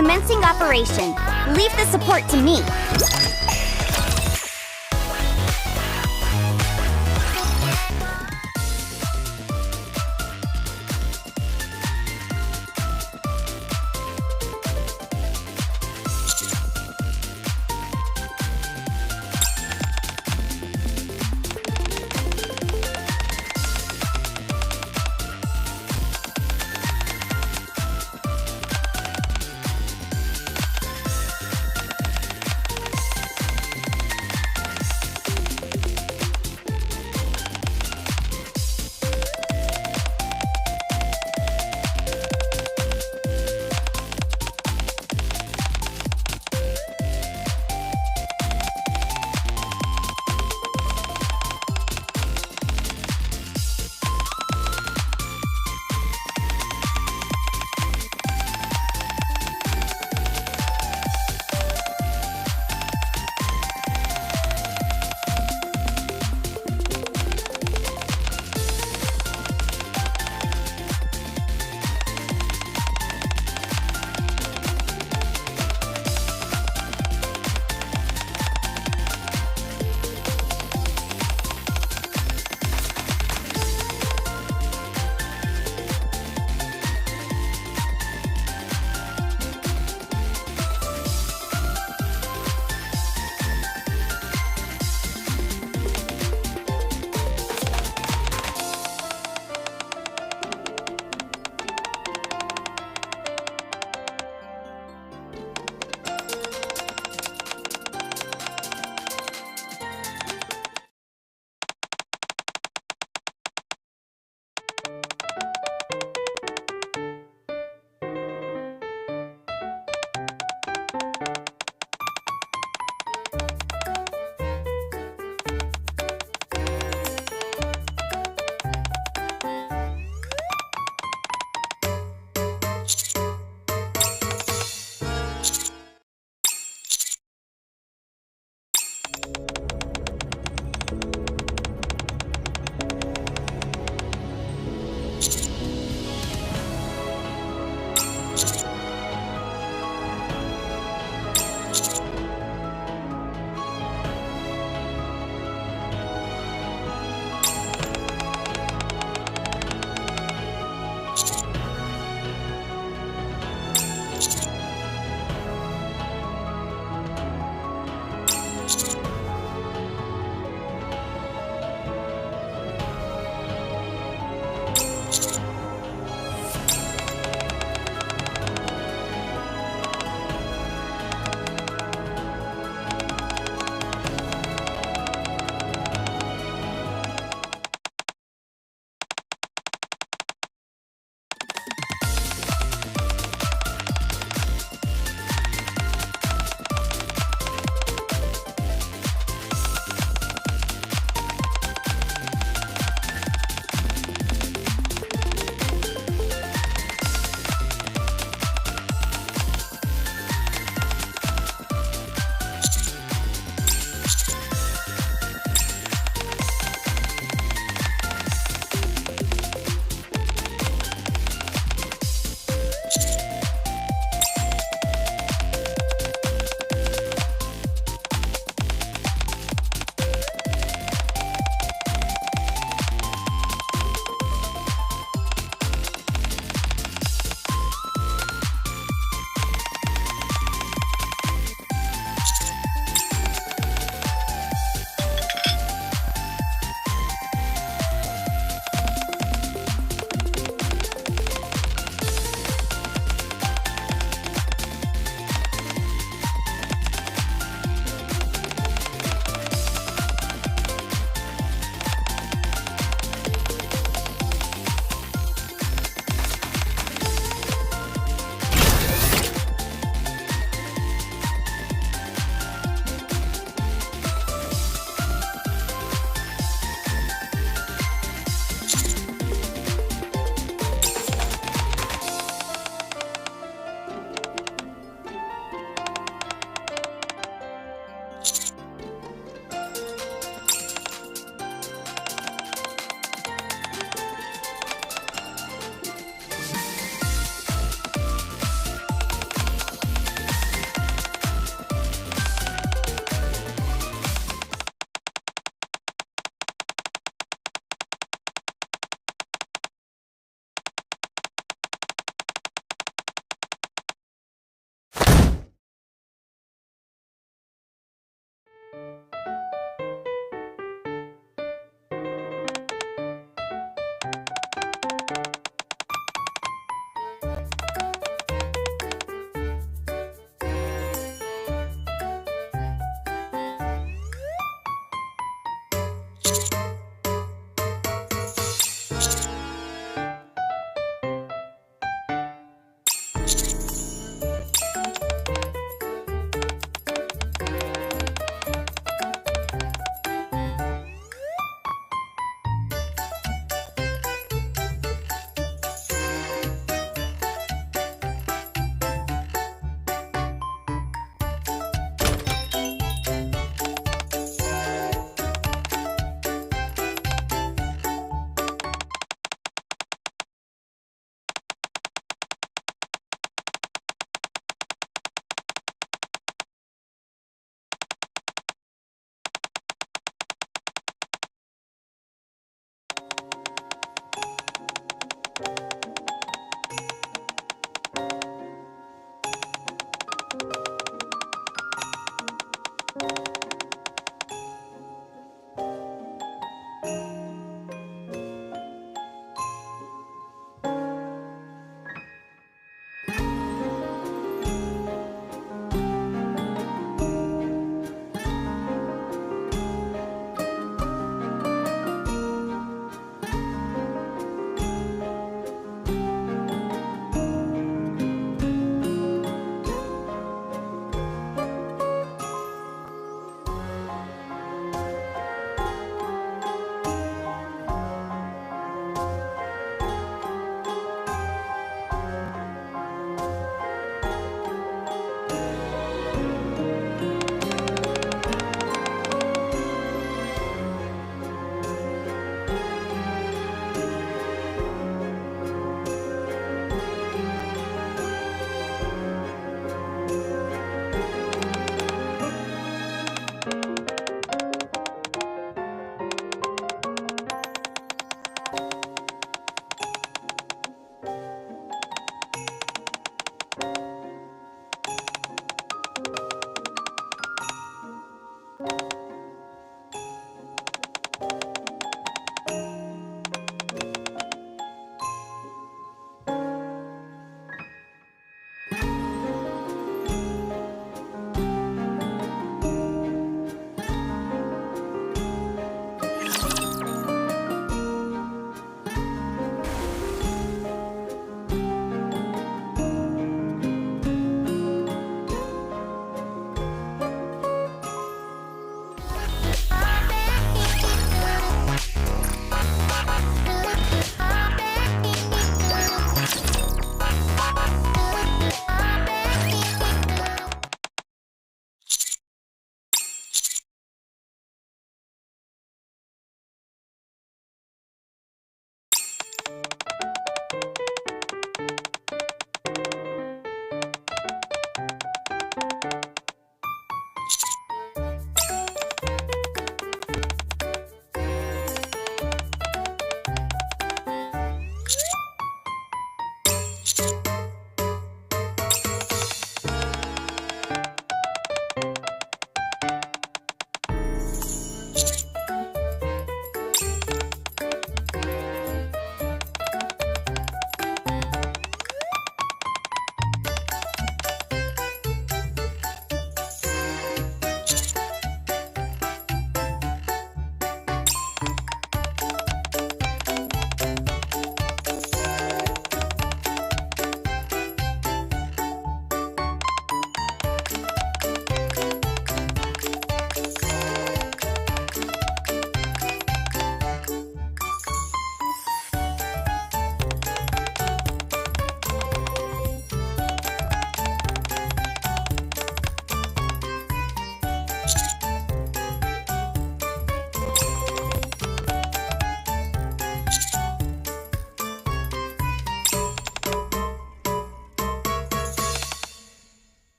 Commencing operation. Leave the support to me.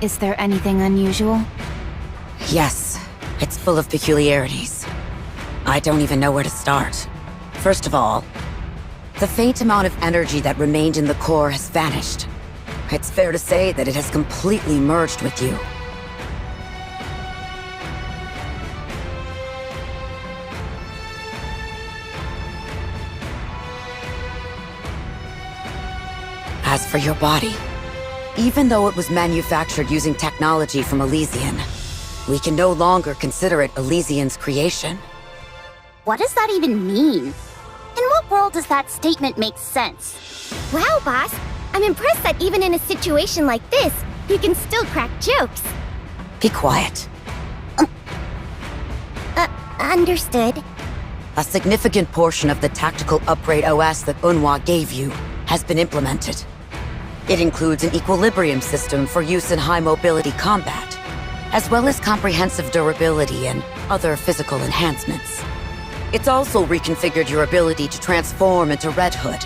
Is there anything unusual? Yes, it's full of peculiarities. I don't even know where to start. First of all, the faint amount of energy that remained in the core has vanished. It's fair to say that it has completely merged with you. As for your body, even though it was manufactured using technology from Elysian, we can no longer consider it Elysian's creation. What does that even mean? In what world does that statement make sense? Wow, boss. I'm impressed that even in a situation like this, you can still crack jokes. Be quiet. Understood. A significant portion of the tactical upgrade OS that Unhwa gave you has been implemented. It includes an equilibrium system for use in high-mobility combat, as well as comprehensive durability and other physical enhancements. It's also reconfigured your ability to transform into Red Hood,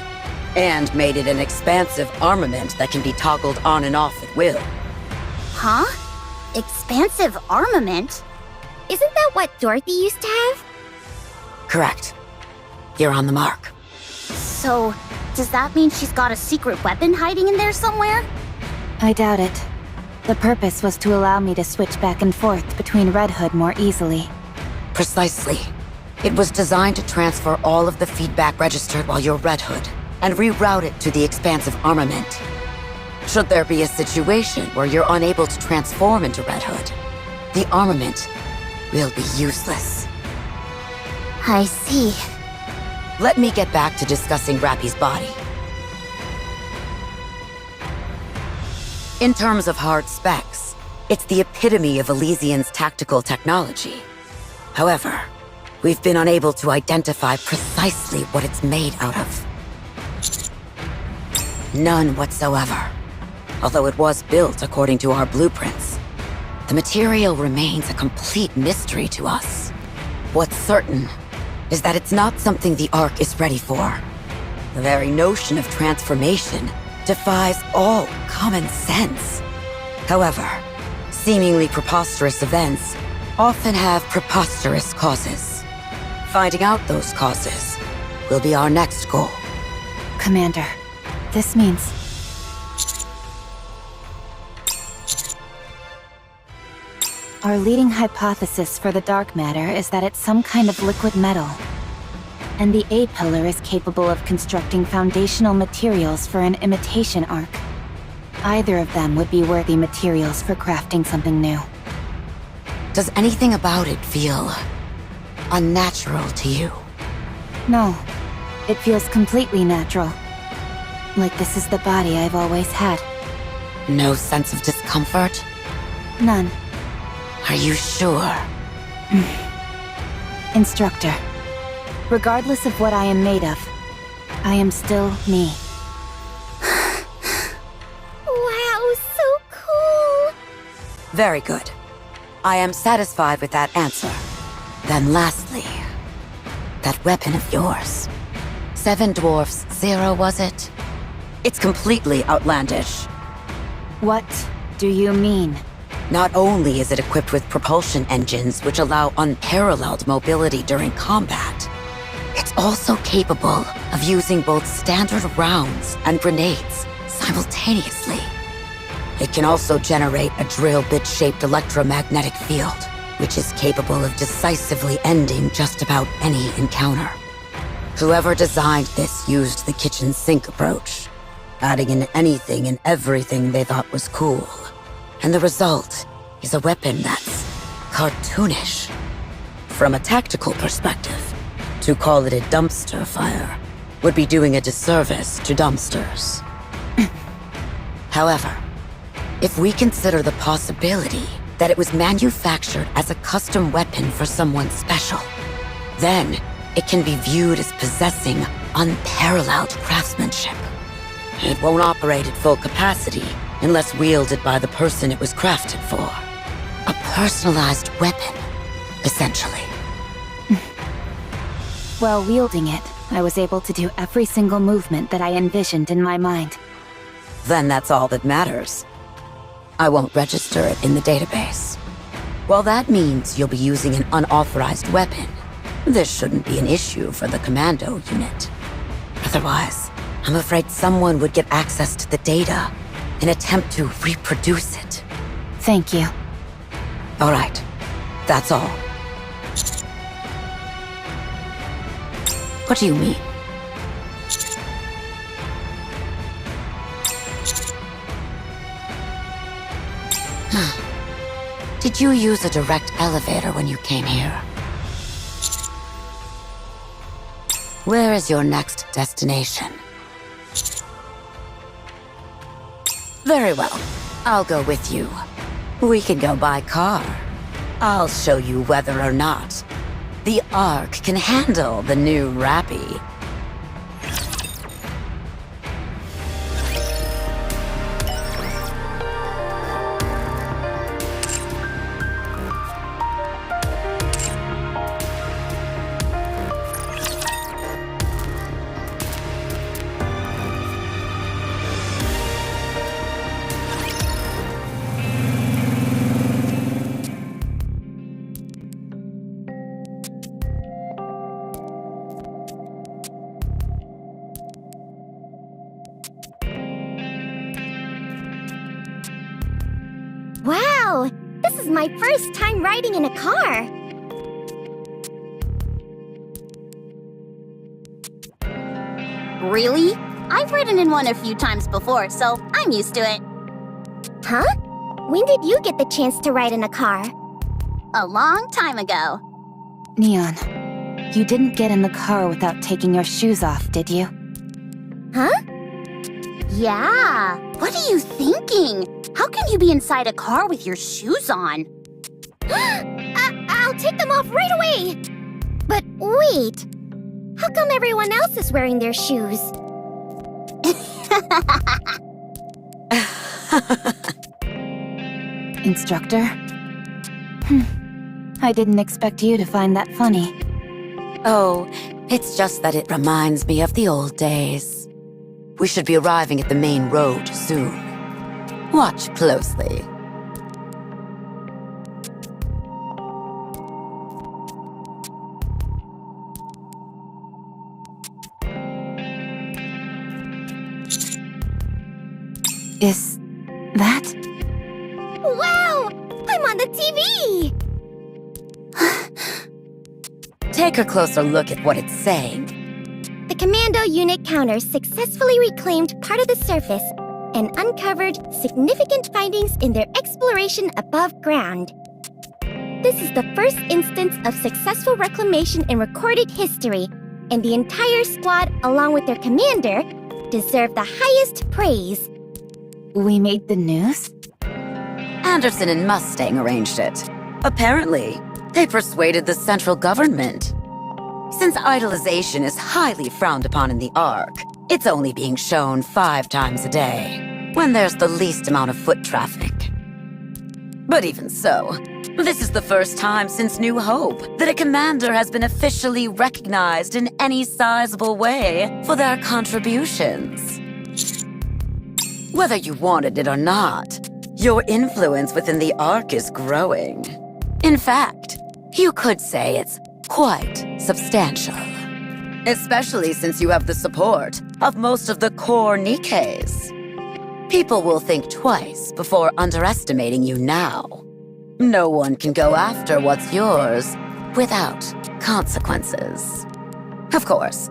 and made it an expansive armament that can be toggled on and off at will. Huh? Expansive armament? Isn't that what Dorothy used to have? Correct. You're on the mark. So, does that mean she's got a secret weapon hiding in there somewhere? I doubt it. The purpose was to allow me to switch back and forth between Red Hood more easily. Precisely. It was designed to transfer all of the feedback registered while you're Red Hood, and reroute it to the expansive armament. Should there be a situation where you're unable to transform into Red Hood, the armament will be useless. I see. Let me get back to discussing Rappy's body. In terms of hard specs, it's the epitome of Elysian's tactical technology. However, we've been unable to identify precisely what it's made out of. None whatsoever. Although it was built according to our blueprints, the material remains a complete mystery to us. What's certain is that it's not something the Ark is ready for. The very notion of transformation defies all common sense. However, seemingly preposterous events often have preposterous causes. Finding out those causes will be our next goal. Commander, this means... Our leading hypothesis for the dark matter is that it's some kind of liquid metal. And the A-pillar is capable of constructing foundational materials for an imitation Ark. Either of them would be worthy materials for crafting something new. Does anything about it feel unnatural to you? No, it feels completely natural. Like this is the body I've always had. No sense of discomfort? None. Are you sure? Instructor, regardless of what I am made of, I am still me. Wow, so cool! Very good. I am satisfied with that answer. Then lastly, that weapon of yours. 7 dwarfs, 0, was it? It's completely outlandish. What do you mean? Not only is it equipped with propulsion engines which allow unparalleled mobility during combat, it's also capable of using both standard rounds and grenades simultaneously. It can also generate a drill bit-shaped electromagnetic field, which is capable of decisively ending just about any encounter. Whoever designed this used the kitchen sink approach, adding in anything and everything they thought was cool. And the result is a weapon that's cartoonish. From a tactical perspective, to call it a dumpster fire would be doing a disservice to dumpsters. However, if we consider the possibility that it was manufactured as a custom weapon for someone special, then it can be viewed as possessing unparalleled craftsmanship. It won't operate at full capacity unless wielded by the person it was crafted for. A personalized weapon, essentially. While wielding it, I was able to do every single movement that I envisioned in my mind. Then that's all that matters. I won't register it in the database. While that means you'll be using an unauthorized weapon, this shouldn't be an issue for the commando unit. Otherwise, I'm afraid someone would get access to the data and attempt to reproduce it. Thank you. All right, that's all. What do you mean? Did you use a direct elevator when you came here? Where is your next destination? Very well. I'll go with you. We can go by car. I'll show you whether or not the Ark can handle the new Rappy. Wow! This is my first time riding in a car! Really? I've ridden in one a few times before, so I'm used to it. Huh? When did you get the chance to ride in a car? A long time ago. Neon, you didn't get in the car without taking your shoes off, did you? Huh? Yeah. What are you thinking? How can you be inside a car with your shoes on? I'll take them off right away! But wait! How come everyone else is wearing their shoes? Instructor? I didn't expect you to find that funny. Oh, it's just that it reminds me of the old days. We should be arriving at the main road soon. Watch closely. Is that? Wow! I'm on the TV! Take a closer look at what it's saying. The commando unit counters successfully reclaimed part of the surface and uncovered significant findings in their exploration above ground. This is the first instance of successful reclamation in recorded history, and the entire squad, along with their commander, deserve the highest praise. We made the news? Anderson and Mustang arranged it. Apparently, they persuaded the central government. Since idolization is highly frowned upon in the Ark, it's only being shown 5 times a day, when there's the least amount of foot traffic. But even so, this is the first time since New Hope that a commander has been officially recognized in any sizable way for their contributions. Whether you wanted it or not, your influence within the Ark is growing. In fact, you could say it's quite substantial. Especially since you have the support of most of the core Nikkes. People will think twice before underestimating you now. No one can go after what's yours without consequences. Of course,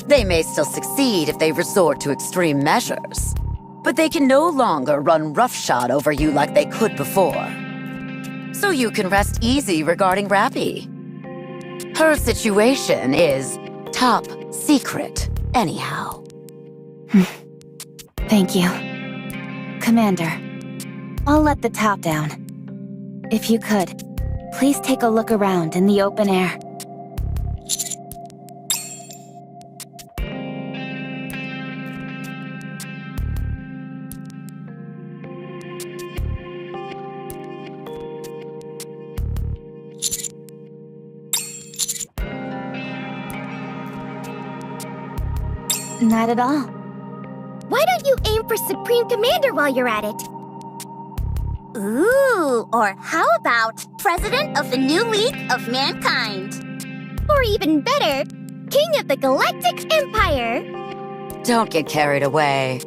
they may still succeed if they resort to extreme measures, but they can no longer run roughshod over you like they could before. So you can rest easy regarding Rappy. Her situation is top secret, anyhow. Thank you. Commander, I'll let the top down. If you could, please take a look around in the open air. Not at all. Why don't you aim for Supreme Commander while you're at it? Ooh, or how about President of the New League of Mankind? Or even better, King of the Galactic Empire. Don't get carried away.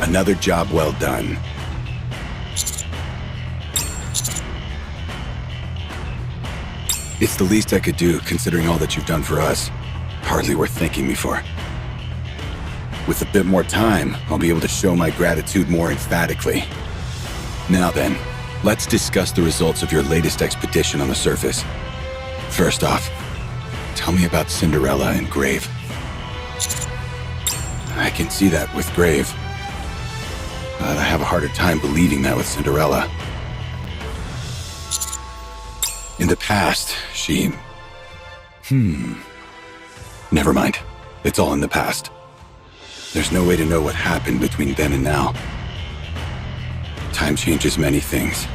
Another job well done. It's the least I could do, considering all that you've done for us. Hardly worth thanking me for. With a bit more time, I'll be able to show my gratitude more emphatically. Now then, let's discuss the results of your latest expedition on the surface. First off, tell me about Cinderella and Grave. I can see that with Grave. But I have a harder time believing that with Cinderella. In the past, she... Never mind. It's all in the past. There's no way to know what happened between then and now. Time changes many things.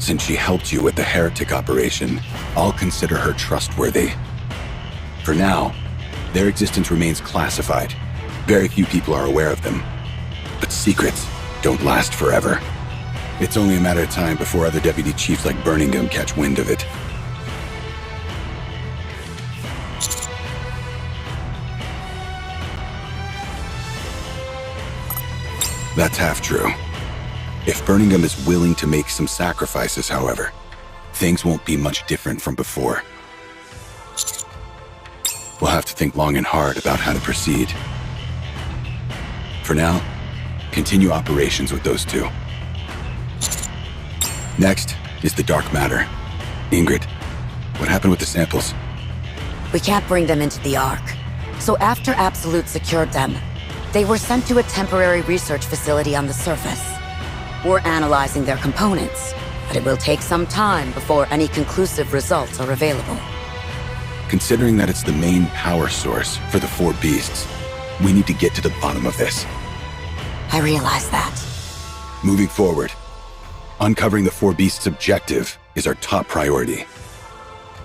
Since she helped you with the heretic operation, I'll consider her trustworthy. For now, their existence remains classified. Very few people are aware of them. But secrets don't last forever. It's only a matter of time before other deputy chiefs like Birmingham catch wind of it. That's half true. If Birmingham is willing to make some sacrifices, however, things won't be much different from before. We'll have to think long and hard about how to proceed. For now, continue operations with those two. Next is the dark matter. Ingrid, what happened with the samples? We can't bring them into the Ark. So after Absolute secured them, they were sent to a temporary research facility on the surface. We're analyzing their components, but it will take some time before any conclusive results are available. Considering that it's the main power source for the four beasts, we need to get to the bottom of this. I realize that. Moving forward, uncovering the four beasts' objective is our top priority.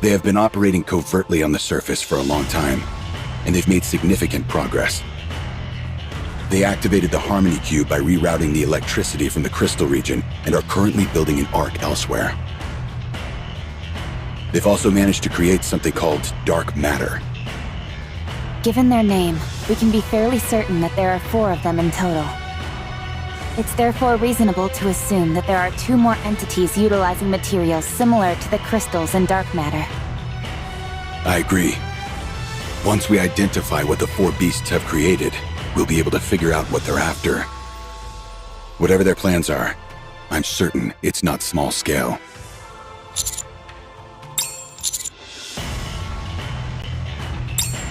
They have been operating covertly on the surface for a long time, and they've made significant progress. They activated the Harmony Cube by rerouting the electricity from the crystal region and are currently building an arc elsewhere. They've also managed to create something called dark matter. Given their name, we can be fairly certain that there are 4 of them in total. It's therefore reasonable to assume that there are 2 more entities utilizing materials similar to the crystals and dark matter. I agree. Once we identify what the four beasts have created, we'll be able to figure out what they're after. Whatever their plans are, I'm certain it's not small scale.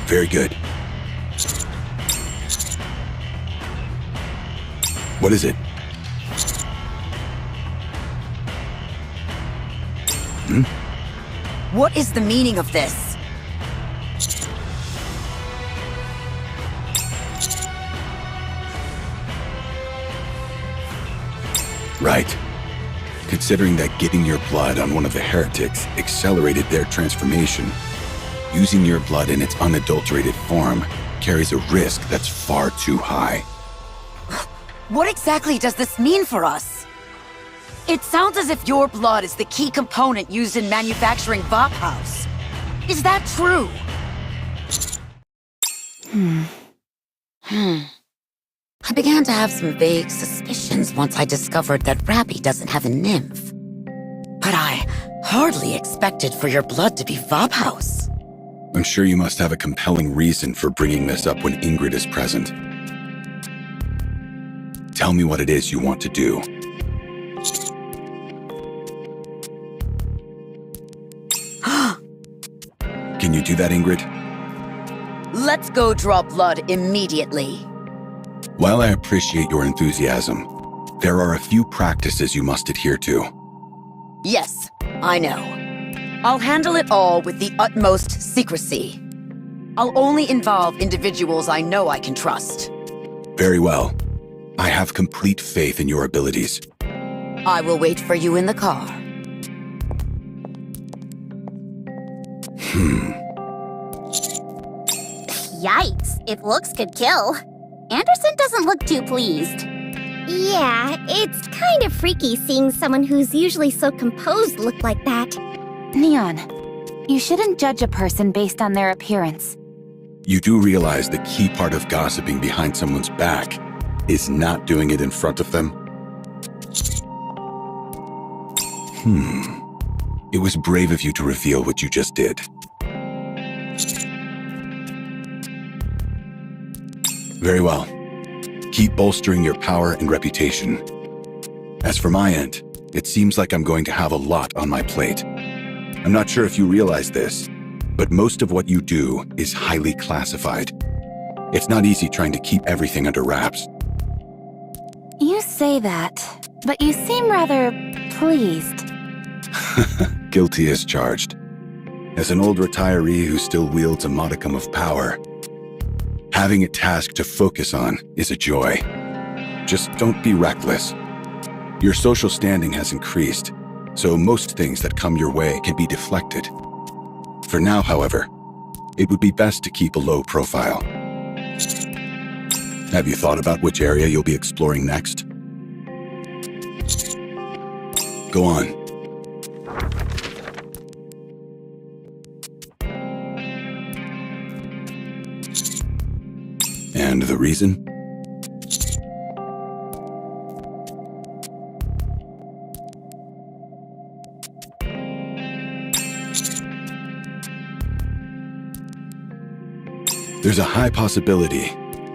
Very good. What is it? What is the meaning of this? Right. Considering that getting your blood on one of the heretics accelerated their transformation, using your blood in its unadulterated form carries a risk that's far too high. What exactly does this mean for us? It sounds as if your blood is the key component used in manufacturing Vophouse. Is that true? I began to have some vague suspicions once I discovered that Rappy doesn't have a nymph. But I hardly expected for your blood to be Vophouse. I'm sure you must have a compelling reason for bringing this up when Ingrid is present. Tell me what it is you want to do. Can you do that, Ingrid? Let's go draw blood immediately. While I appreciate your enthusiasm, there are a few practices you must adhere to. Yes, I know. I'll handle it all with the utmost secrecy. I'll only involve individuals I know I can trust. Very well. I have complete faith in your abilities. I will wait for you in the car. Yikes, if looks could kill. Anderson doesn't look too pleased. Yeah, it's kind of freaky seeing someone who's usually so composed look like that. Neon, you shouldn't judge a person based on their appearance. You do realize the key part of gossiping behind someone's back is not doing it in front of them? It was brave of you to reveal what you just did. Very well. Keep bolstering your power and reputation. As for my end, it seems like I'm going to have a lot on my plate. I'm not sure if you realize this, but most of what you do is highly classified. It's not easy trying to keep everything under wraps. You say that, but you seem rather pleased. Guilty as charged. As an old retiree who still wields a modicum of power, having a task to focus on is a joy. Just don't be reckless. Your social standing has increased, so most things that come your way can be deflected. For now, however, it would be best to keep a low profile. Have you thought about which area you'll be exploring next? Go on. And the reason? There's a high possibility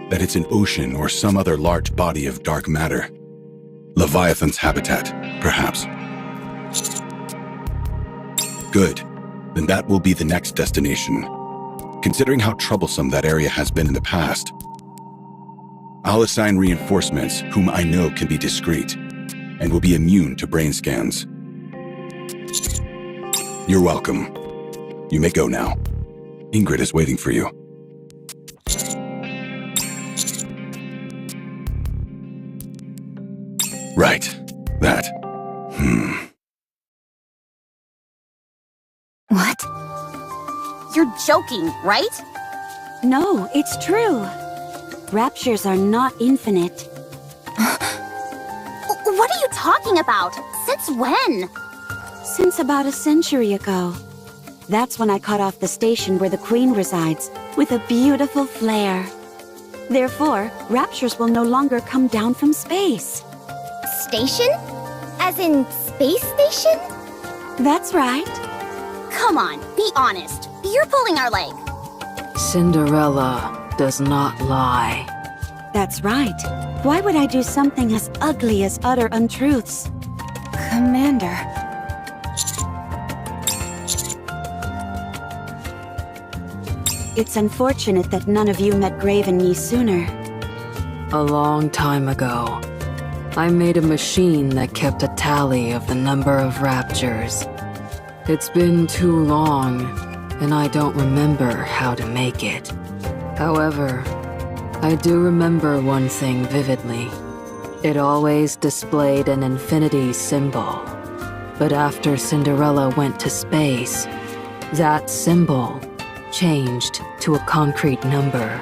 that it's an ocean or some other large body of dark matter. Leviathan's habitat, perhaps. Good. Then that will be the next destination. Considering how troublesome that area has been in the past, I'll assign reinforcements whom I know can be discreet and will be immune to brain scans. You're welcome. You may go now. Ingrid is waiting for you. Right. That. What? You're joking, right? No, it's true. Raptures are not infinite. What are you talking about? Since when? Since about a century ago. That's when I cut off the station where the Queen resides, with a beautiful flare. Therefore, raptures will no longer come down from space. Station? As in space station? That's right. Come on, be honest. You're pulling our leg. Cinderella does not lie. That's right. Why would I do something as ugly as utter untruths? Commander. It's unfortunate that none of you met Grave and me sooner. A long time ago, I made a machine that kept a tally of the number of raptures. It's been too long, and I don't remember how to make it. However, I do remember one thing vividly. It always displayed an infinity symbol. But after Cinderella went to space, that symbol changed to a concrete number.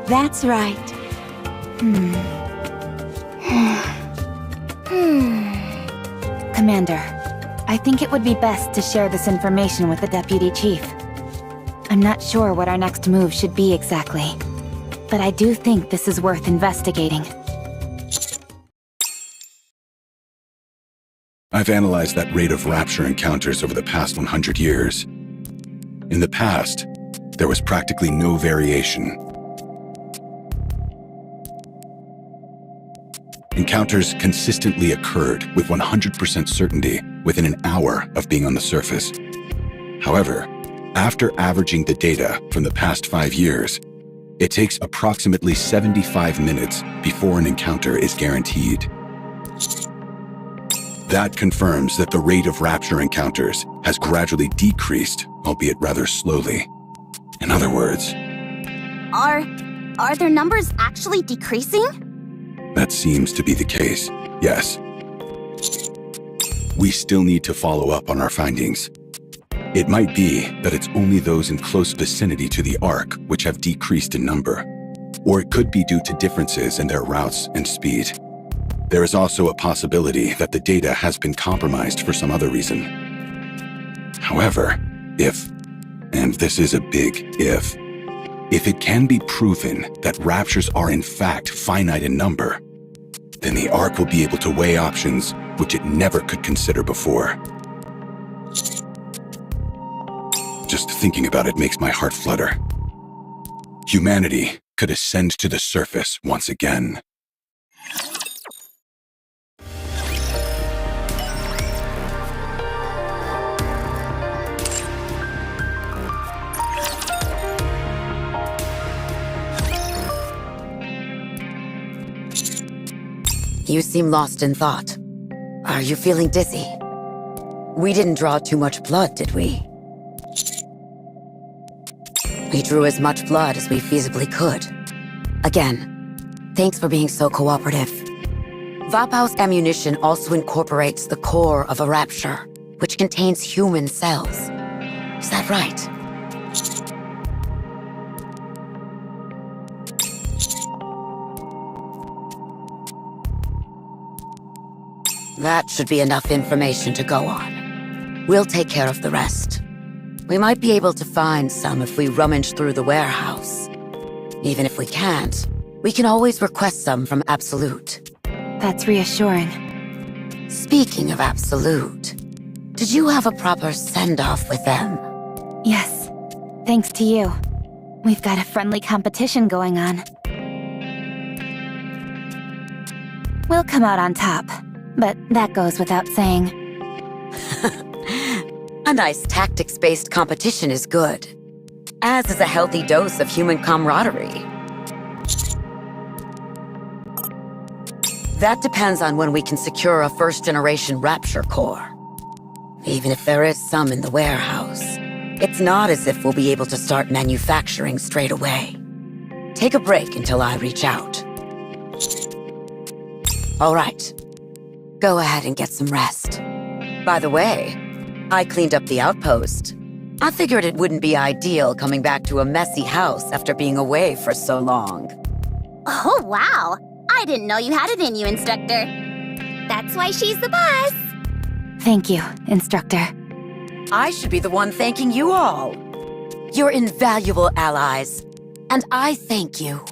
That's right. Commander, I think it would be best to share this information with the Deputy Chief. I'm not sure what our next move should be exactly, but I do think this is worth investigating. I've analyzed that rate of rapture encounters over the past 100 years. In the past, there was practically no variation. Encounters consistently occurred with 100% certainty within an hour of being on the surface. However, After averaging the data from the past 5 years, it takes approximately 75 minutes before an encounter is guaranteed. That confirms that the rate of rapture encounters has gradually decreased, albeit rather slowly. In other words, Are their numbers actually decreasing? that seems to be the case, yes. We still need to follow up on our findings. It might be that it's only those in close vicinity to the Ark which have decreased in number, or it could be due to differences in their routes and speed. There is also a possibility that the data has been compromised for some other reason. However, if, and this is a big if it can be proven that raptures are in fact finite in number, then the Ark will be able to weigh options which it never could consider before. Just thinking about it makes my heart flutter. Humanity could ascend to the surface once again. You seem lost in thought. Are you feeling dizzy? We didn't draw too much blood, did we? We drew as much blood as we feasibly could. Again, thanks for being so cooperative. Vapau's ammunition also incorporates the core of a rapture, which contains human cells. Is that right? That should be enough information to go on. We'll take care of the rest. We might be able to find some if we rummage through the warehouse. Even if we can't, we can always request some from Absolute. That's reassuring. Speaking of Absolute, did you have a proper send-off with them? Yes, thanks to you. We've got a friendly competition going on. We'll come out on top, but that goes without saying. A nice tactics-based competition is good, as is a healthy dose of human camaraderie. That depends on when we can secure a first-generation Rapture core. Even if there is some in the warehouse, it's not as if we'll be able to start manufacturing straight away. Take a break until I reach out. All right. Go ahead and get some rest. By the way, I cleaned up the outpost. I figured it wouldn't be ideal coming back to a messy house after being away for so long. Oh, wow. I didn't know you had it in you, Instructor. That's why she's the boss. Thank you, Instructor. I should be the one thanking you all. You're invaluable allies, and I thank you.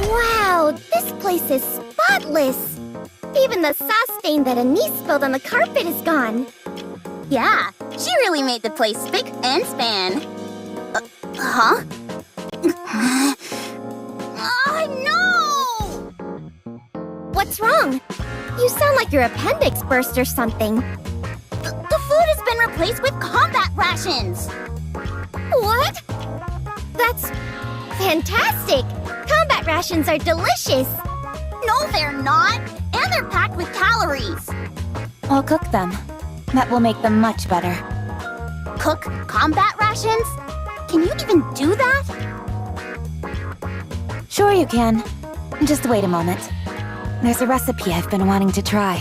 Wow, this place is spotless. Even the sauce stain that Anise spilled on the carpet is gone. Yeah, she really made the place spick and span. Huh? Oh, no! What's wrong? You sound like your appendix burst or something. The food has been replaced with combat rations. What? That's fantastic. Combat rations are delicious. No, they're not. And they're packed with calories. I'll cook them. That will make them much better. Cook combat rations? Can you even do that? Sure you can. Just wait a moment. There's a recipe I've been wanting to try.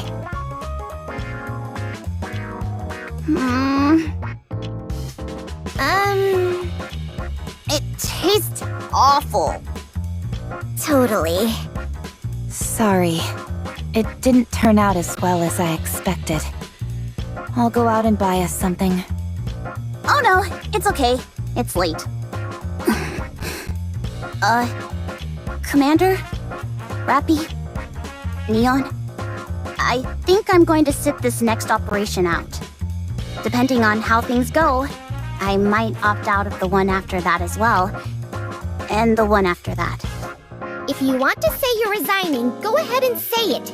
It tastes awful. Totally. Sorry. It didn't turn out as well as I expected. I'll go out and buy us something. Oh no, it's okay. It's late. Commander? Rappy? Neon? I think I'm going to sit this next operation out. Depending on how things go, I might opt out of the one after that as well. And the one after that. If you want to say you're resigning, go ahead and say it.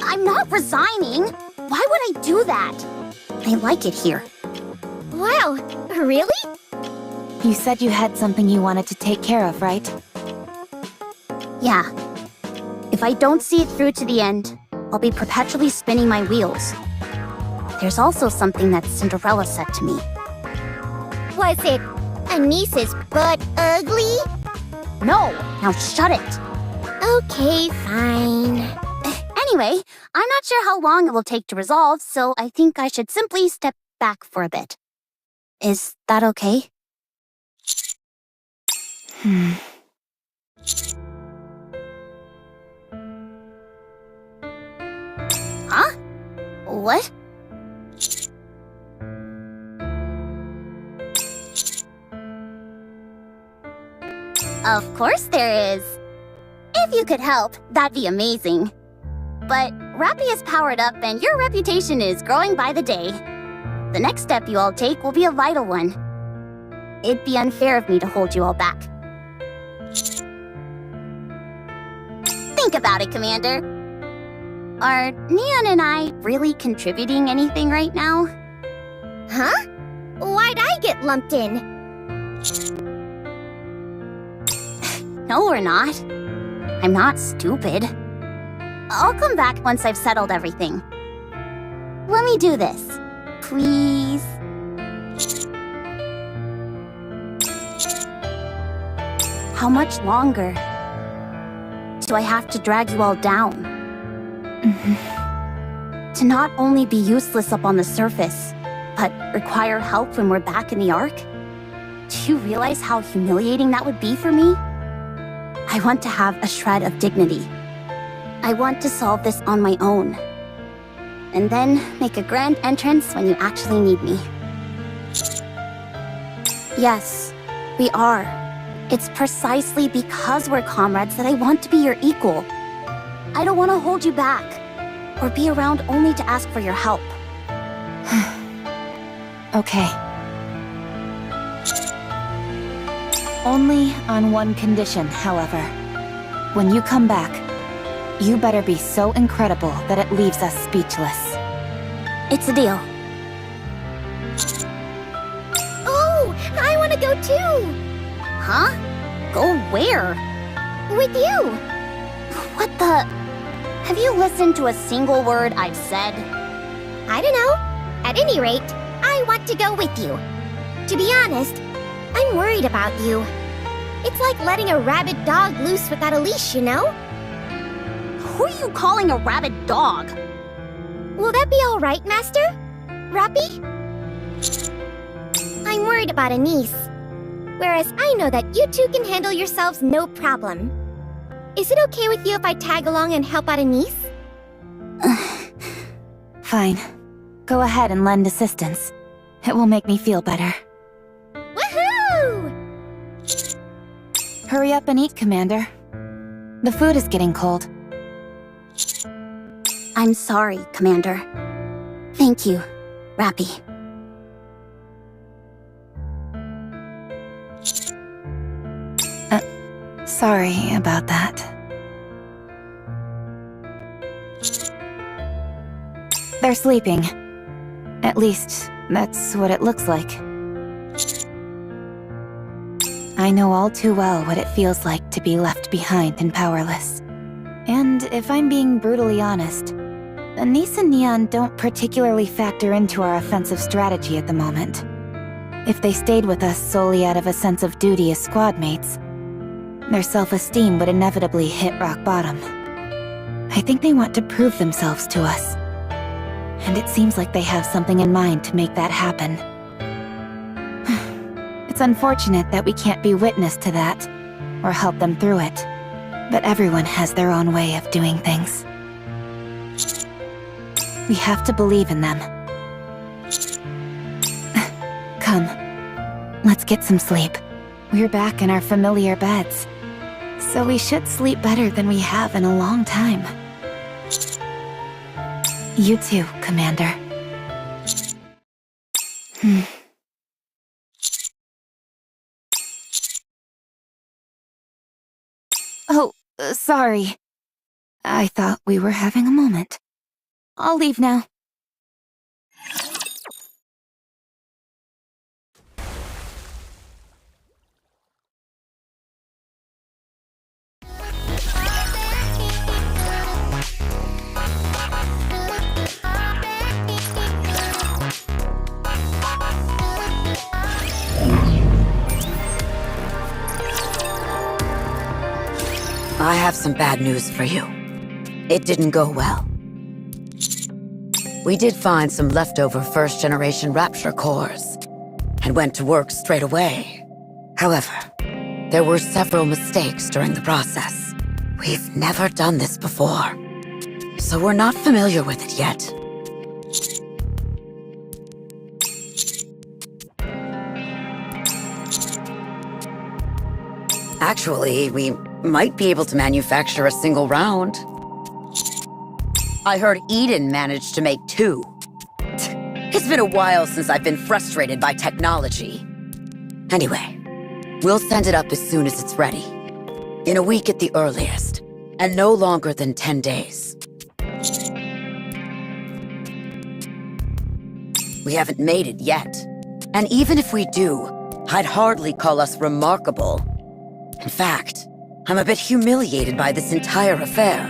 I'm not resigning! Why would I do that? I like it here. Wow, really? You said you had something you wanted to take care of, right? Yeah. If I don't see it through to the end, I'll be perpetually spinning my wheels. There's also something that Cinderella said to me. Was it Anis's butt ugly? No! Now shut it! Okay, fine. Anyway, I'm not sure how long it will take to resolve, so I think I should simply step back for a bit. Is that okay? Huh? What? Of course there is. If you could help, that'd be amazing. But Rappy is powered up and your reputation is growing by the day. The next step you all take will be a vital one. It'd be unfair of me to hold you all back. Think about it, Commander. Are Neon and I really contributing anything right now? Huh? Why'd I get lumped in? No, we're not. I'm not stupid. I'll come back once I've settled everything. Let me do this, please. How much longer do I have to drag you all down? To not only be useless up on the surface, but require help when we're back in the Ark? Do you realize how humiliating that would be for me? I want to have a shred of dignity. I want to solve this on my own. And then make a grand entrance when you actually need me. Yes, we are. It's precisely because we're comrades that I want to be your equal. I don't want to hold you back, or be around only to ask for your help. Okay. Only on one condition, however. When you come back, you better be so incredible that it leaves us speechless. It's a deal. Oh, I want to go too! Huh? Go where? With you! What the? Have you listened to a single word I've said? I don't know. At any rate, I want to go with you. To be honest, I'm worried about you. It's like letting a rabid dog loose without a leash, you know? Who are you calling a rabid dog? Will that be all right, Master? Rappy? I'm worried about Anis. Whereas I know that you two can handle yourselves no problem. Is it okay with you if I tag along and help out Anis? Fine. Go ahead and lend assistance. It will make me feel better. Woohoo! Hurry up and eat, Commander. The food is getting cold. I'm sorry, Commander. Thank you, Rappy. Sorry about that. They're sleeping. At least, that's what it looks like. I know all too well what it feels like to be left behind and powerless. And if I'm being brutally honest, Anis and Neon don't particularly factor into our offensive strategy at the moment. If they stayed with us solely out of a sense of duty as squad mates, their self-esteem would inevitably hit rock bottom. I think they want to prove themselves to us. And it seems like they have something in mind to make that happen. It's unfortunate that we can't be witness to that, or help them through it. But everyone has their own way of doing things. We have to believe in them. Come, let's get some sleep. We're back in our familiar beds, so we should sleep better than we have in a long time. You too, Commander. Oh, sorry. I thought we were having a moment. I'll leave now. I have some bad news for you. It didn't go well. We did find some leftover first-generation Rapture cores, and went to work straight away. However, there were several mistakes during the process. We've never done this before, so we're not familiar with it yet. Actually, we might be able to manufacture a single round. I heard Eden managed to make 2. It's been a while since I've been frustrated by technology. Anyway, we'll send it up as soon as it's ready. In a week at the earliest, and no longer than 10 days. We haven't made it yet. And even if we do, I'd hardly call us remarkable. In fact, I'm a bit humiliated by this entire affair.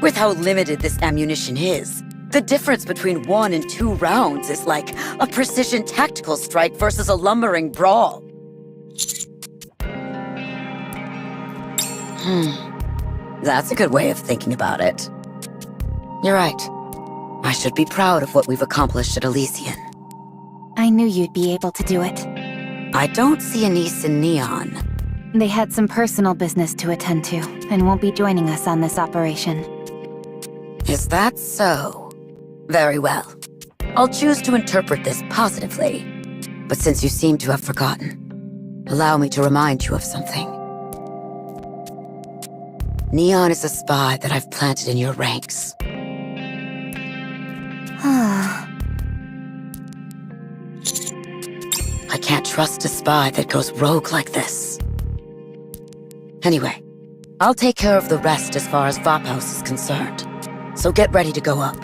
With how limited this ammunition is, the difference between 1 and 2 rounds is like a precision tactical strike versus a lumbering brawl. That's a good way of thinking about it. You're right. I should be proud of what we've accomplished at Elysian. I knew you'd be able to do it. I don't see a niece in Neon. They had some personal business to attend to, and won't be joining us on this operation. Is that so? Very well. I'll choose to interpret this positively. But since you seem to have forgotten, allow me to remind you of something. Neon is a spy that I've planted in your ranks. I can't trust a spy that goes rogue like this. Anyway, I'll take care of the rest as far as Vop House is concerned. So get ready to go up.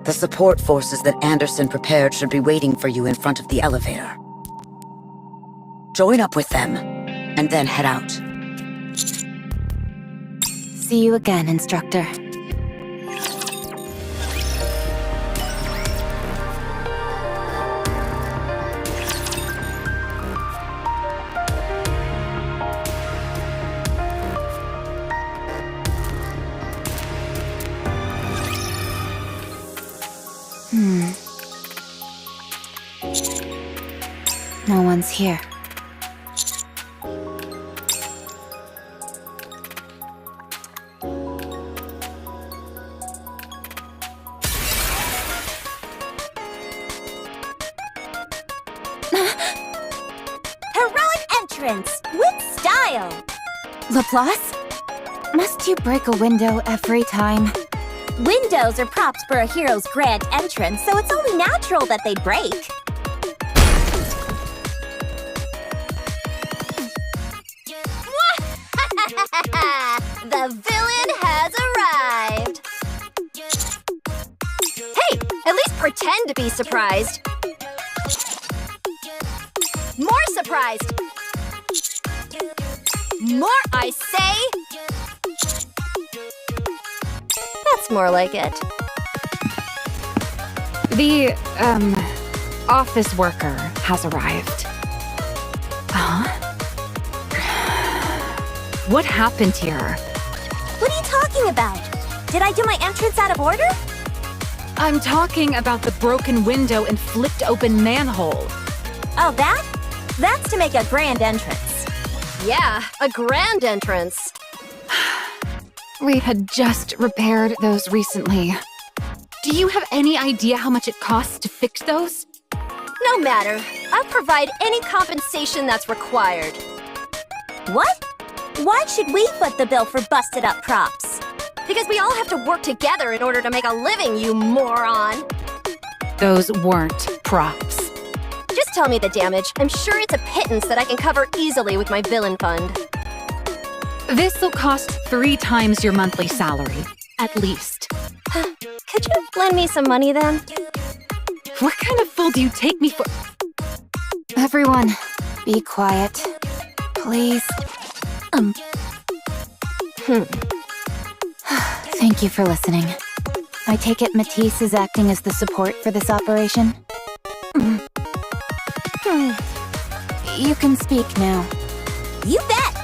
The support forces that Anderson prepared should be waiting for you in front of the elevator. Join up with them, and then head out. See you again, Instructor. No one's here. Heroic entrance with style. Laplace? Must you break a window every time? Windows are props for a hero's grand entrance, so it's only natural that they'd break. The villain has arrived! Hey, at least pretend to be surprised. More surprised! More, I say! That's more like it. The, office worker has arrived. Huh? What happened here? What are you talking about? Did I do my entrance out of order? I'm talking about the broken window and flipped open manhole. Oh, that? That's to make a grand entrance. Yeah, a grand entrance. We had just repaired those recently. Do you have any idea how much it costs to fix those? No matter. I'll provide any compensation that's required. What? Why should we foot the bill for busted up props? Because we all have to work together in order to make a living, you moron! Those weren't props. Just tell me the damage. I'm sure it's a pittance that I can cover easily with my villain fund. This'll cost 3 times your monthly salary, at least. Could you lend me some money then? What kind of fool do you take me for? Everyone, be quiet. Please. Thank you for listening. I take it Matisse is acting as the support for this operation? You can speak now. You bet!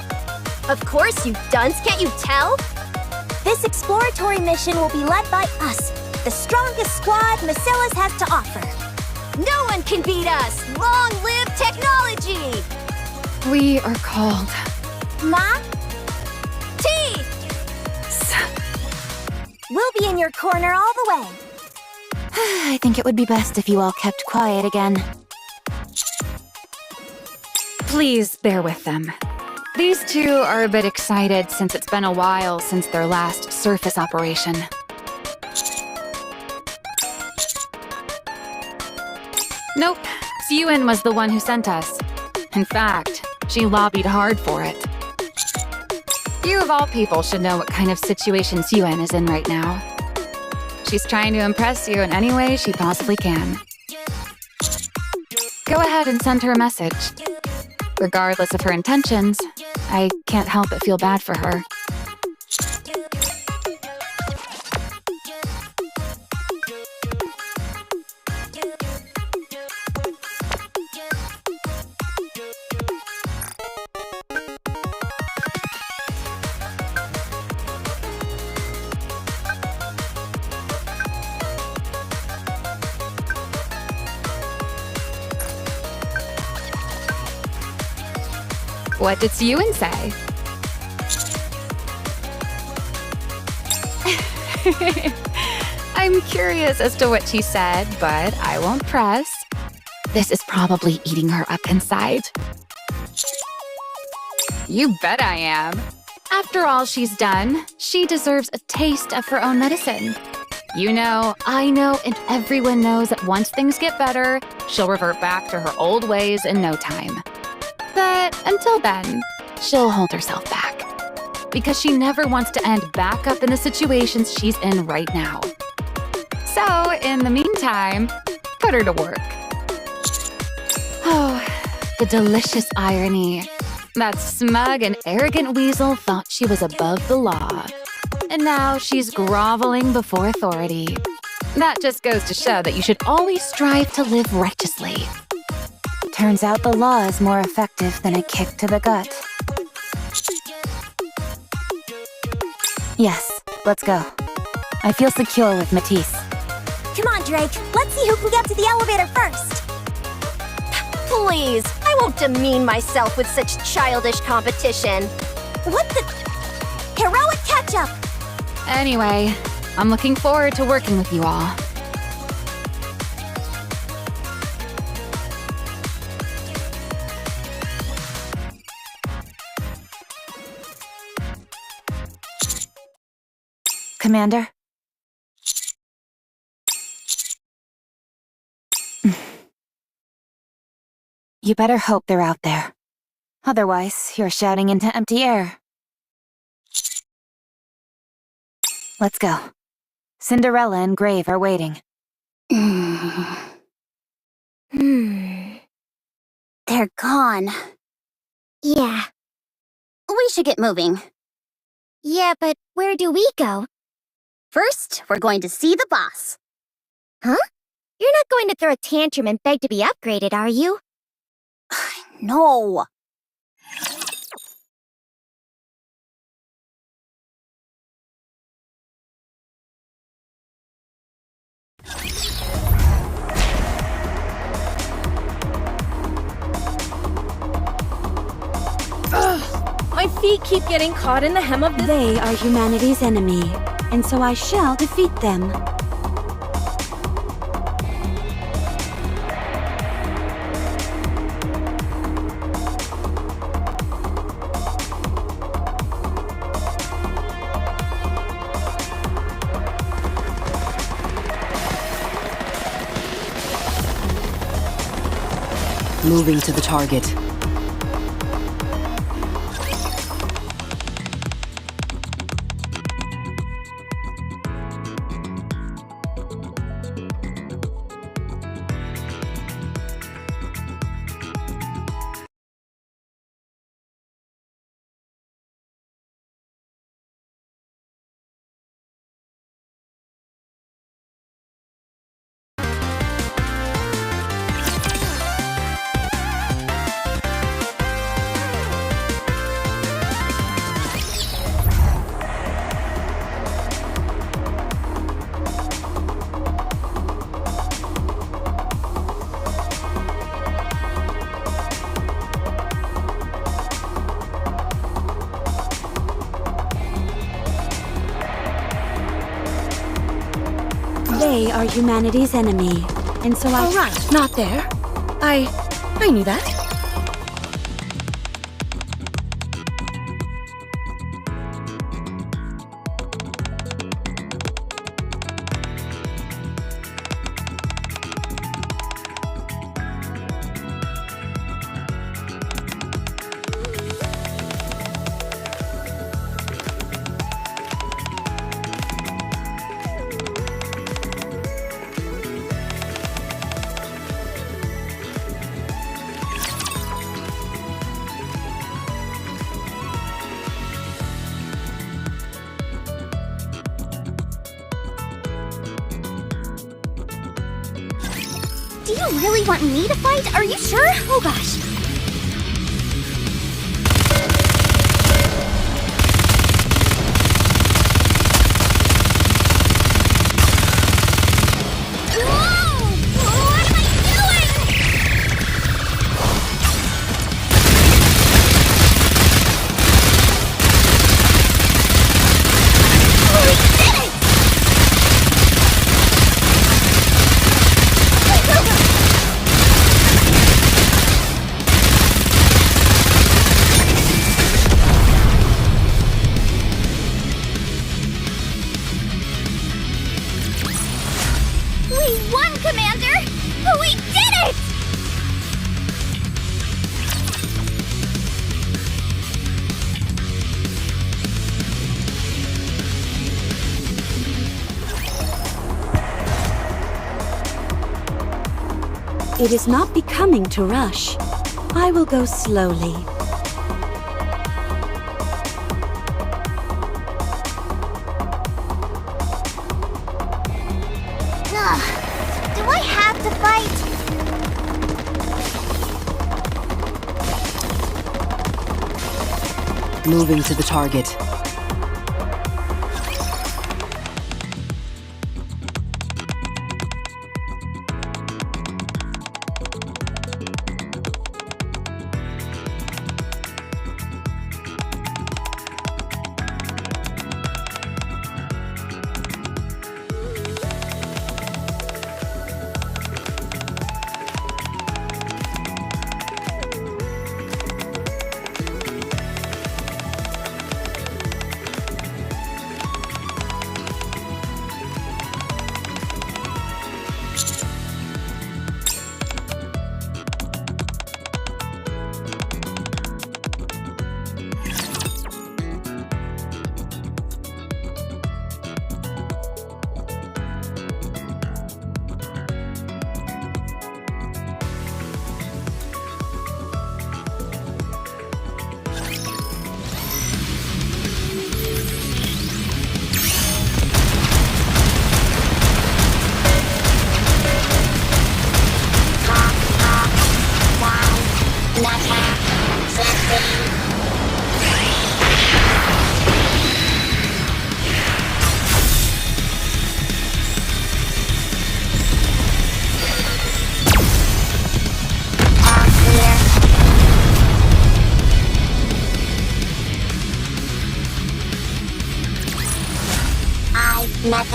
Of course, you dunce. Can't you tell? This exploratory mission will be led by us, the strongest squad Macilas has to offer. No one can beat us! Long live technology! We are called. Ma, T! we'll be in your corner all the way. I think it would be best if you all kept quiet again. Please bear with them. These two are a bit excited since it's been a while since their last surface operation. Nope, Suen was the one who sent us. In fact, she lobbied hard for it. You of all people should know what kind of situation Suen is in right now. She's trying to impress you in any way she possibly can. Go ahead and send her a message. Regardless of her intentions, I can't help but feel bad for her. What did Suen say? I'm curious as to what she said, but I won't press. This is probably eating her up inside. You bet I am. After all she's done, she deserves a taste of her own medicine. You know, I know, and everyone knows that once things get better, she'll revert back to her old ways in no time. But until then, she'll hold herself back. Because she never wants to end back up in the situations she's in right now. So, in the meantime, put her to work. Oh, the delicious irony. That smug and arrogant weasel thought she was above the law. And now she's groveling before authority. That just goes to show that you should always strive to live righteously. Turns out the law is more effective than a kick to the gut. Yes, let's go. I feel secure with Matisse. Come on, Drake. Let's see who can get to the elevator first. Please, I won't demean myself with such childish competition. What the? Heroic catch-up! Anyway, I'm looking forward to working with you all. Commander? You better hope they're out there. Otherwise, you're shouting into empty air. Let's go. Cinderella and Grave are waiting. They're gone. Yeah. We should get moving. Yeah, but where do we go? First, we're going to see the boss. Huh? You're not going to throw a tantrum and beg to be upgraded, are you? No. My My feet keep getting caught in the hem of the... They are humanity's enemy, and so I shall defeat them. Moving to the target. They are humanity's enemy, and so I... Oh, right, not there. I knew that. Do you really want me to fight? Are you sure? Oh gosh. It is not becoming to rush. I will go slowly. Do I have to fight? Moving to the target.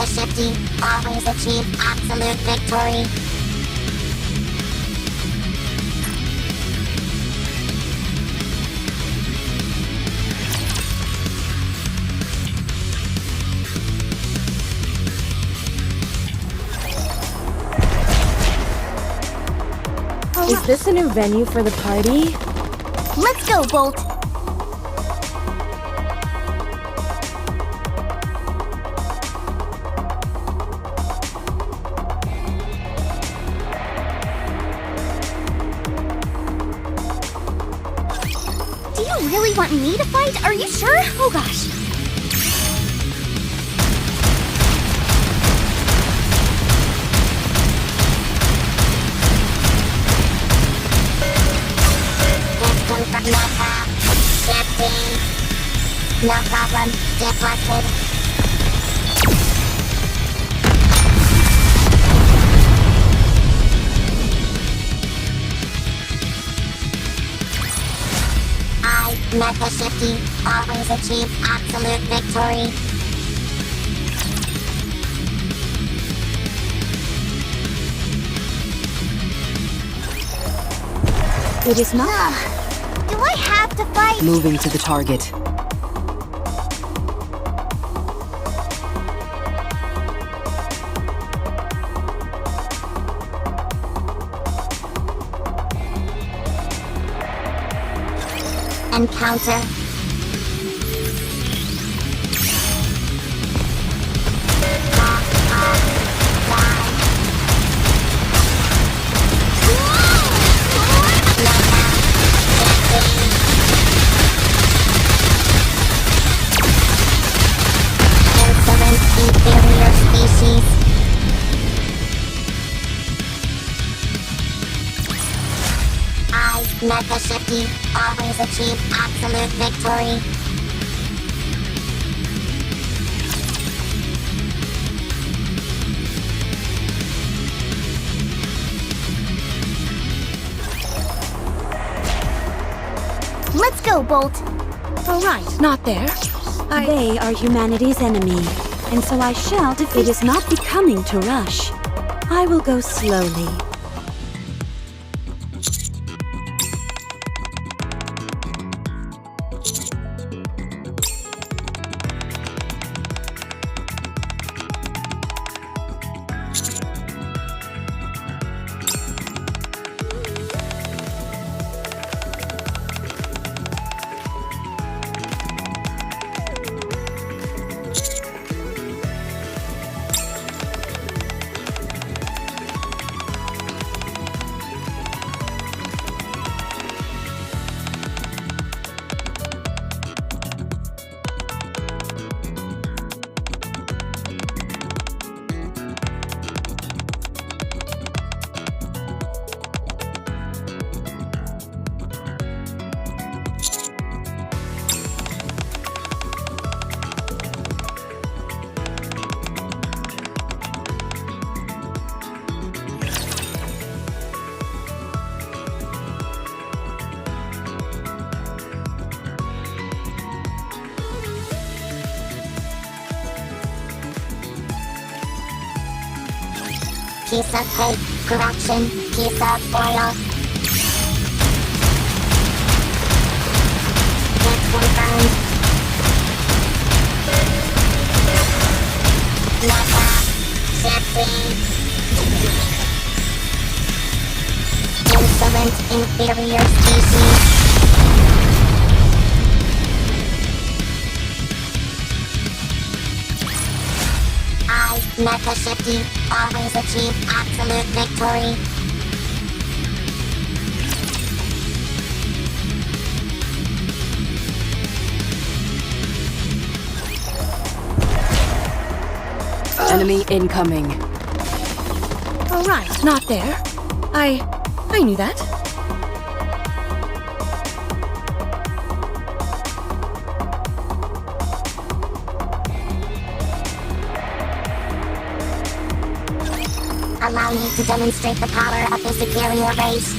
Nikke SHIFTY always achieve absolute victory. Is this a new venue for the party? Let's go, Bolt! Do you really want me to fight? Are you sure? Oh gosh. No problem, deflected. I, Nikke SHIFTY, always achieve absolute victory. It is not. Do I have to fight? Moving to the target. Encounter. Inferior species. I, Nikke SHIFTY, always achieve absolute victory. Let's go, Bolt. All right, not there. They are humanity's enemy, and so I shall defeat. It is not becoming to rush. I will go slowly. Piece of cake, correction, piece of oil. It's confirmed. Nikke SHIFTY. Insolent inferior species. I, Nikke SHIFTY, always achieve absolute victory. Enemy incoming. All right, not there. I knew that. Allow me to demonstrate the power of the superior race.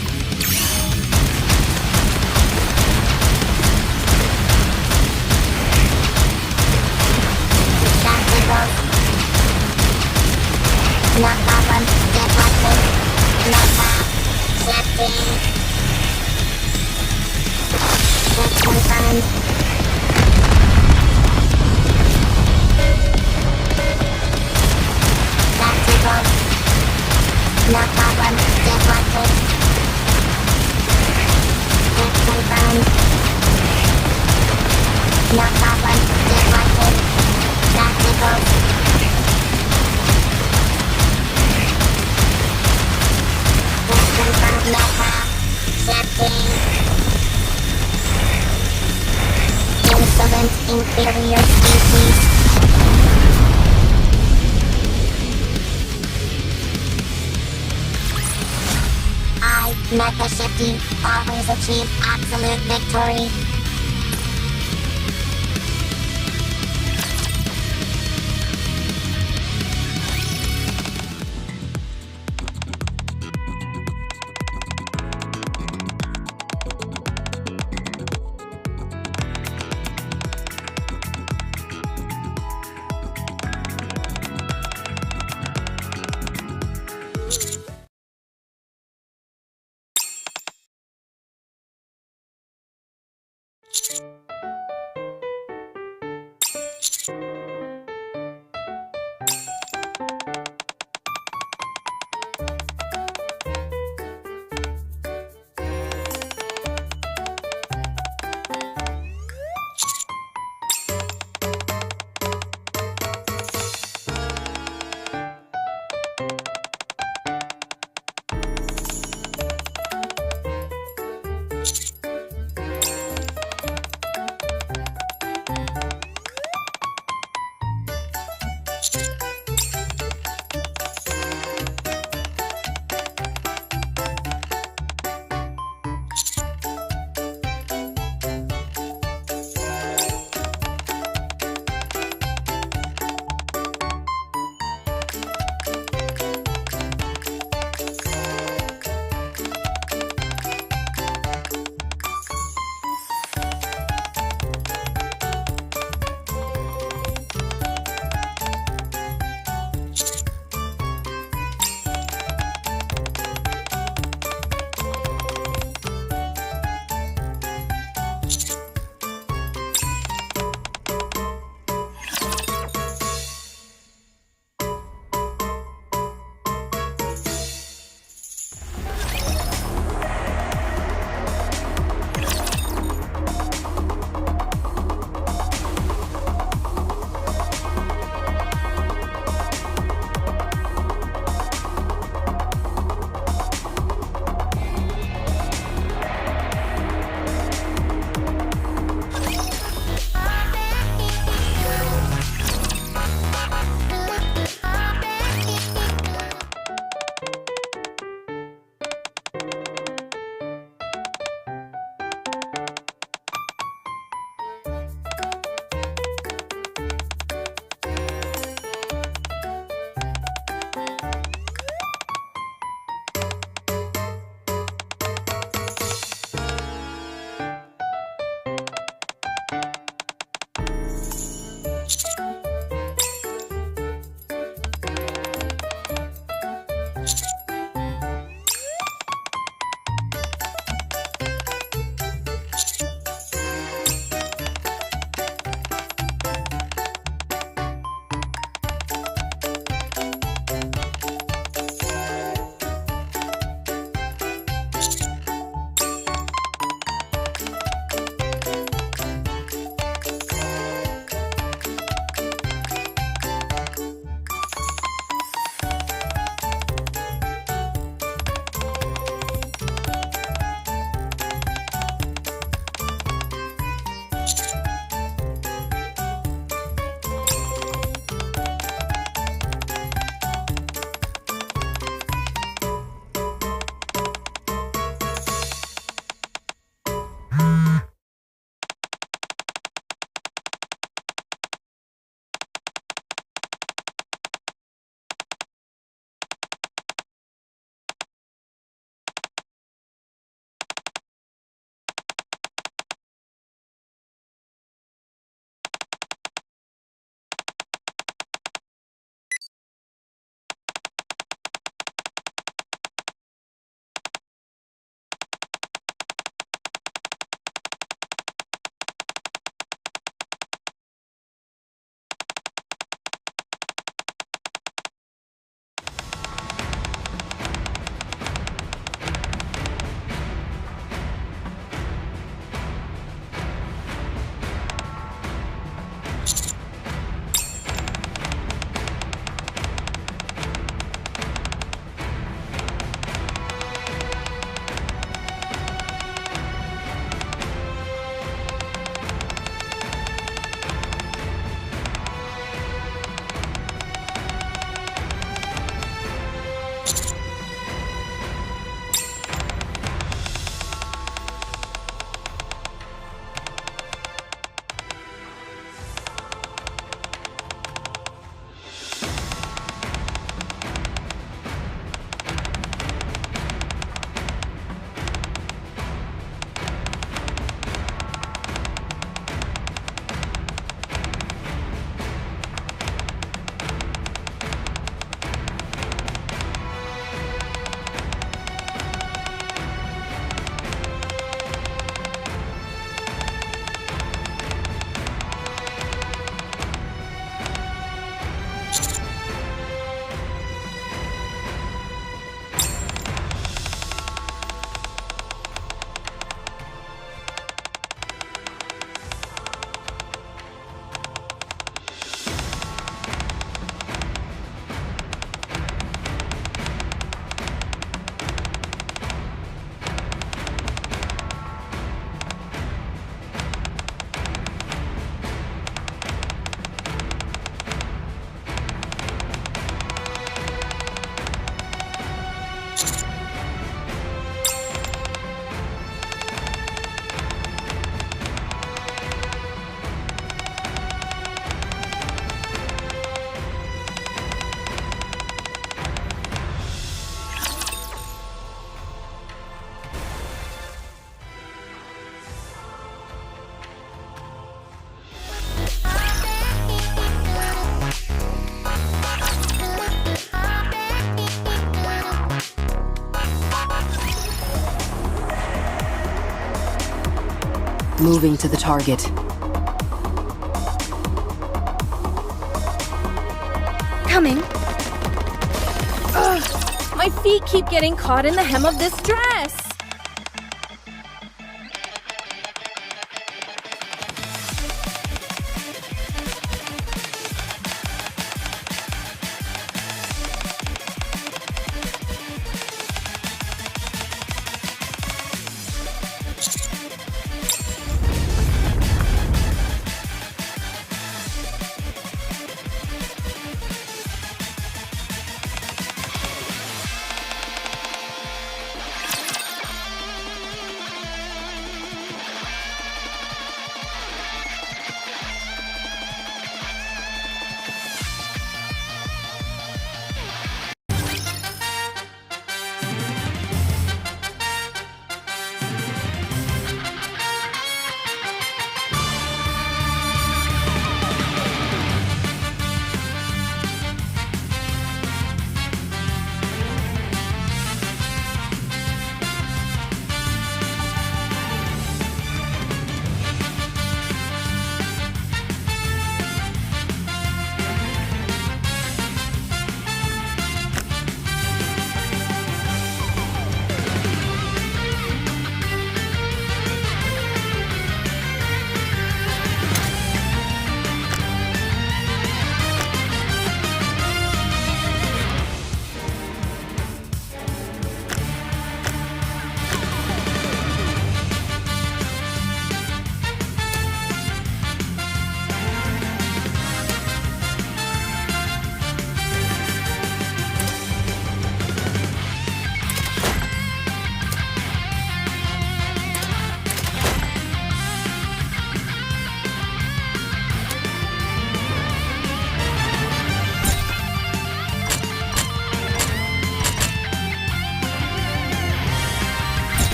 Exactly, both. No problem. Deflected. Hit confirmed. No problem. Deflected. Tactical. Hit confirmed. Meta. SHIFTY. Insolent inferior species. Nikke SHIFTY always achieve absolute victory. Moving to the target. Coming. Ugh, my feet keep getting caught in the hem of this dress.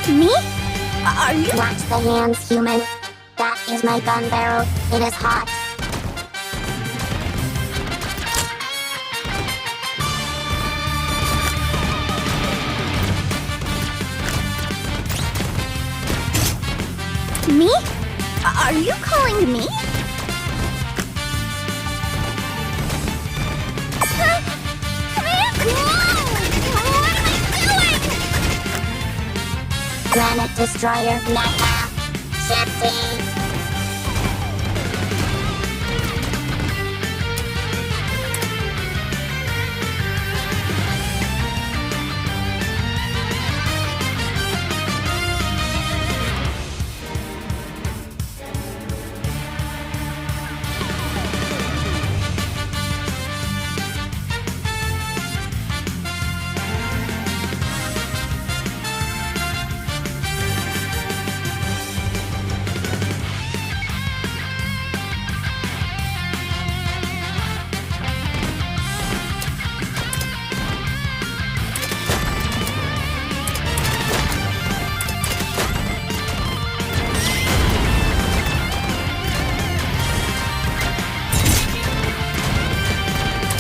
Me? Are you? Watch the hands, human. That is my gun barrel. It is hot. Me? Are you calling me? Planet Destroyer, Nikke. SHIFTY.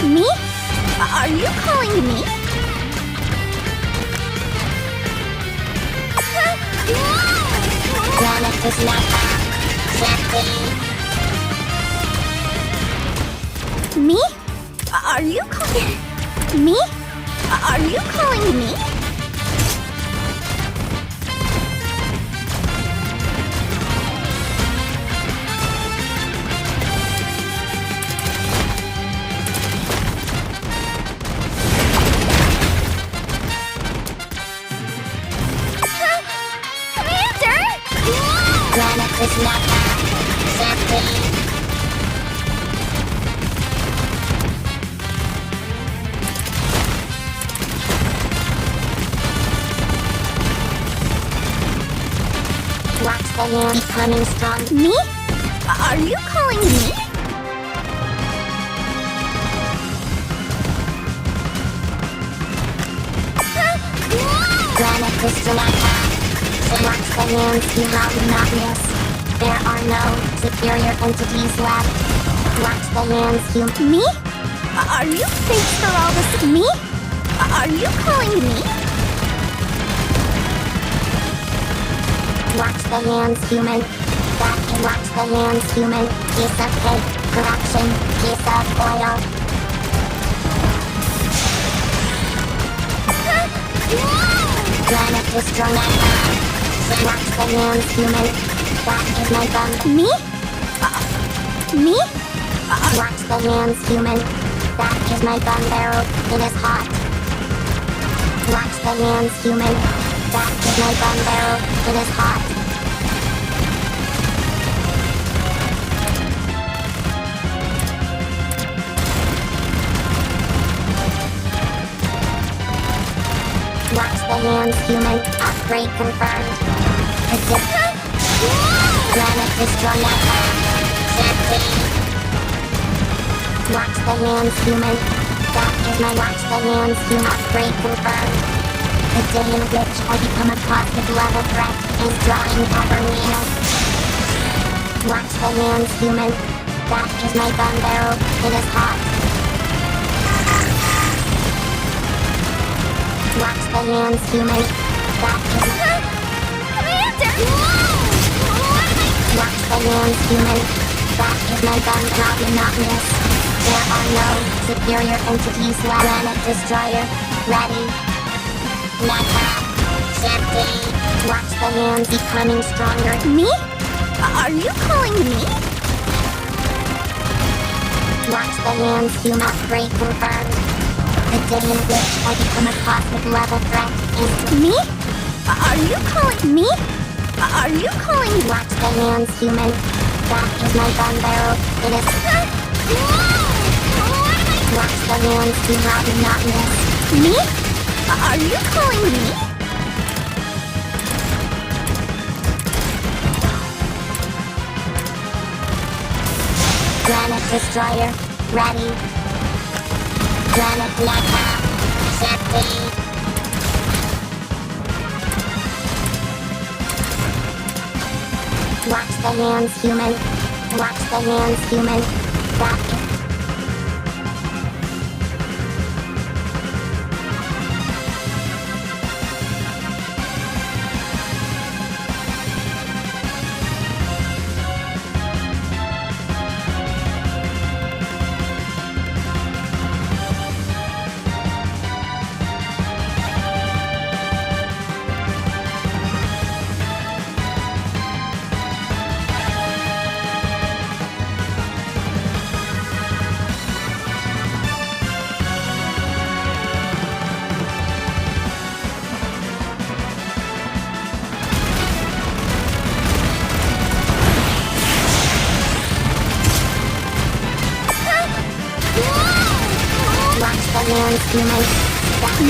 Me? Are you calling me? Planet is Nikke. SHIFTY. Me? Are you calling me? Are you calling me? Planet is Nikke. SHIFTY. Watch the hand becoming strong. Me? Are you calling me? Granite crystal attack. Watch the hands be loud and obvious. There are no superior entities left. Watch the hands human. Me? Are you thanks for all this? Me? Are you calling me? Watch the hands human. That can watch the hands human. Piece of cake. Corruption. Piece of oil. Granite destroy attack. Watch the hands human. That is my gun. Me? Me? Watch the hands human. That is my gun barrel. It is hot. Watch the hands human. That is my gun barrel. It is hot. Watch the hands human. Upgrade confirmed. Granite destroy attack. SHIFTY. Watch the hands human. That is my watch the hands human. Upgrade confirmed. The day in which I become a cosmic level threat is drawing ever near. Watch the hands human. That is my gun barrel. It is hot. Watch the hands human. That is Watch the hands human. That is my gun not monotonous. There are no superior entities left. Granite destroyer. Ready. Nikke. SHIFTY. Watch the hands becoming stronger. Me? Are you calling me? Watch the hands human. Upgrade confirmed. The day in which I become a cosmic level threat is Me? Are you calling me? Are you calling? Watch the hands human. That is my gun barrel. It is Watch the hands be loud and monotonous. Me? Are you calling me? Granite destroyer. Ready. Granite Nikke. SHIFTY. Watch the hands human. Watch the hands human. That is hands human.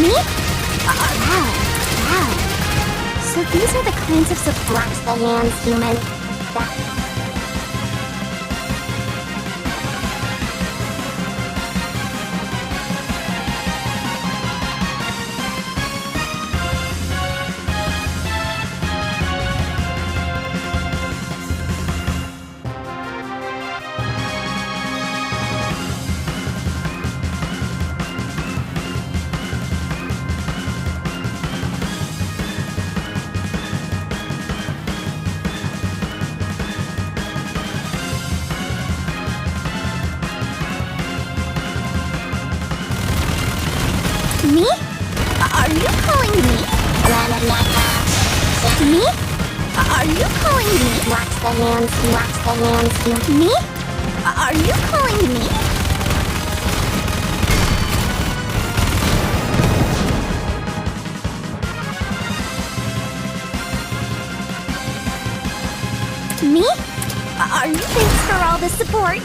Me? Wow. Wow. So these are the kinds of supplies. Watch the hands human. That Me? Are you calling me? Granite Nikke. Me? Are you calling me? Watch the hands human. Me? Are you calling me? Me? Are you? Thanks for all the support.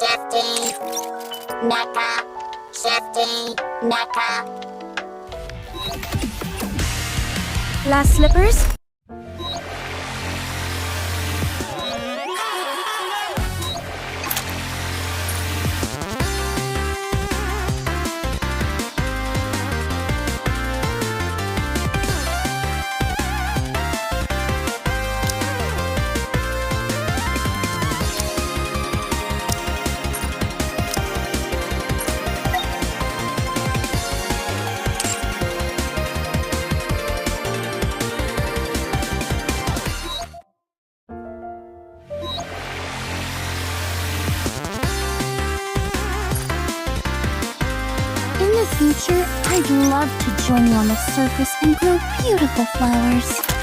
Shifty. Nikke. Shifty. Nikke. Last slippers? In the future, I'd love to join you on the surface and grow beautiful flowers.